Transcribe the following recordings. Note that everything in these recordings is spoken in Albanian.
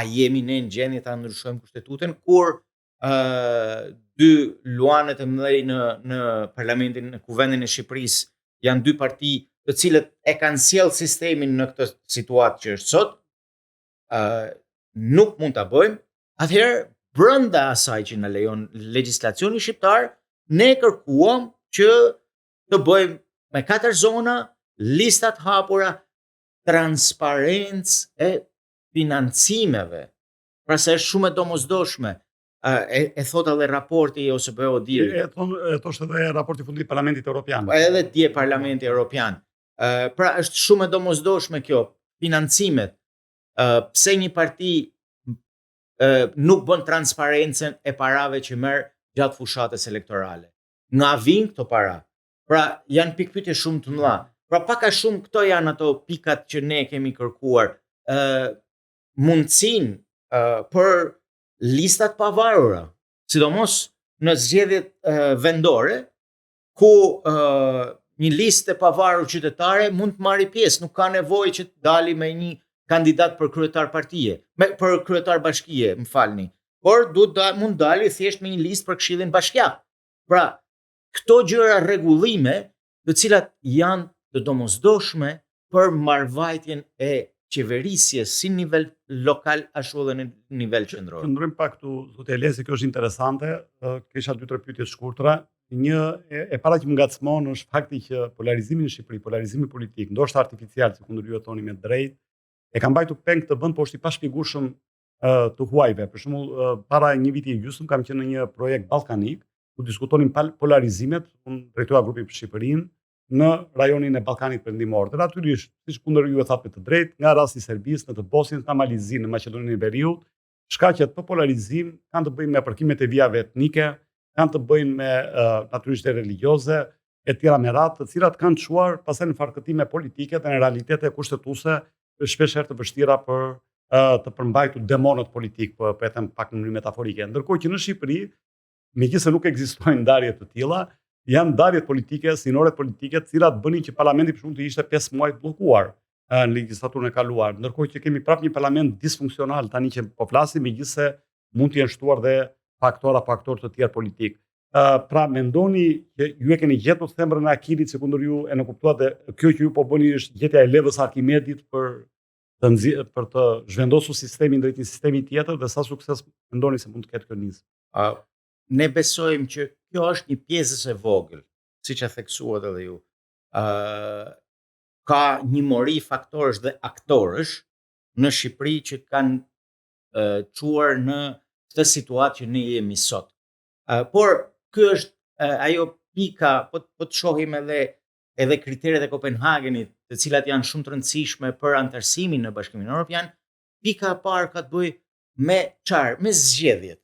a jemi ne në gjendje ta ndryshojmë kushtetutën kur dy luanet e mëdhej në parlamentin, në kuvendin e Shqipërisë janë dy parti të cilët e kanë sjell sistemin në këtë situatë që është sot, nuk mund ta bëjmë, atëherë brenda asaj që na lejon legjislacioni shqiptar, ne kërkuam që të bëjmë me 4 zona, listat hapura, transparencë e financimeve. Pra se është shumë e domosdoshme. E thot edhe raporti OSBE-ODIR. E thoshte edhe raporti fundit Parlamentit Evropian. Edhe dje Parlamenti Evropian. Pra është shumë e domosdoshme kjo, financimet. Pse një parti nuk bën transparencën e parave që merr gjatë fushatës elektorale. Nga vijnë këto para? Pra janë pikpyetje shumë të mëdha. Pra pak a shumë këto janë ato pikat që ne kemi kërkuar. Mundësinë për listat pavarura, sidomos në zgjedhjet vendore, ku një listë e pavarur qytetare mund të marrë pjesë, nuk ka nevojë që të dali me një kandidat për kryetar partie, për kryetar bashkie, më falni. Por mund dali thjesht me një listë për Këshillin Bashkiak. Pra, këto gjëra rregullime, të cilat janë të domosdoshme për marrëvajtjen e qeverisjes si nivel lokal ashtu edhe në nivel qendror. Ndrojmë pak këtu, zotë Elesi, kjo është interesante. Kisha 2-3 pyetje të shkurtra. Një e para që më ngacmon është fakti që polarizimi në Shqipëri, polarizimi politik, ndoshta artificial, si kundër ju e thoni me drejt, e ka mbajtur peng të vend, por është i pashpjegueshëm të huajve. Për shembull, para një viti e gjysmë kam qenë në një projekt ballkanik ku diskutonin polarizimet, unë drejtoja grupin për Shqipërinë në rajonin e Ballkanit Perëndimor. Dhe natyrisht, siç kundër ju e thatë me të drejtë, nga rasti i Serbisë, në të Bosnjës, nga Malizi, në Maqedoninë e Veriut, shkaqet për polarizim kanë të bëjnë me përkimet e vijave etnike, kanë të bëjnë me natyrisht religioze, e tjera me radhë, të cilat kanë çuar pastaj në farkëtime politike dhe në realitete kushtetuese shpeshherë të vështira për të përmbajtur demonët politik, po e them pak në mënyrë metaforike. Ndërkohë që në Shqipëri, megjithëse nuk ekzistojnë ndarje të tilla, janë ndarjet politike, sinoret politike, të cilat bënin që parlamenti për shkak të ishte 5 muaj bllokuar në legjislaturën e kaluar. Ndërkohë që kemi prapë një parlament disfunksional tani që po flasim, megjithëse mund të jenë shtuar dhe faktor të tjerë politik. Pra mendoni që ju e keni gjetur themrën e Akilit, sekundër ju e në kuptuat dhe kjo që ju po bëni është gjetja e levës Arkimedit për të zhvendosur sistemin drejt një sistemi tjetër, dhe sa sukses mendoni se mund të ketë kjo nismë? Ne besojmë që kjo është një pjesë e vogël, siç e theksuat edhe ju. Ka një mori faktorësh dhe aktorësh në Shqipëri që kanë çuar në këtë situatë që ne jemi sot. Por ky është ajo pika, po të shohim edhe kriteret e Kopenhagenit, të cilat janë shumë të rëndësishme për antarësimin në Bashkimin Evropian. Pika e parë ka të bëjë me çfarë? Me zgjedhjet.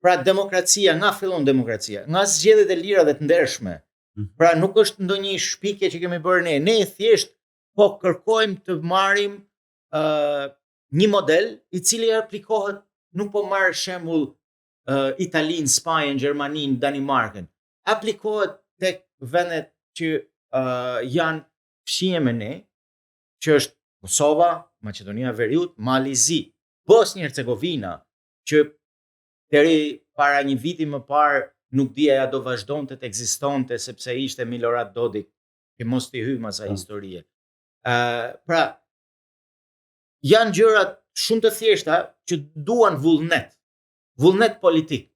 Pra demokracia, nga fillon demokracia, nga zgjedhjet e lira dhe të ndershme. Pra nuk është ndonjë shpikje që kemi bërë ne. Ne thjesht po kërkojmë të marrim një model i cili aplikohet, nuk po marr shembull Italinë, Spanjën, Gjermaninë, Danimarkën. Aplikohet tek vendet që janë fshije me ne, që është Kosova, Maqedonia e Veriut, Malizi, Bosnjë Hercegovina, që deri para një viti më parë nuk dija ja do vazhdonte të ekzistonte sepse ishte Milorad Dodik, që mos t'i hyjmë asaj historie. Pra janë gjëra shumë të thjeshta që duan vullnet politik.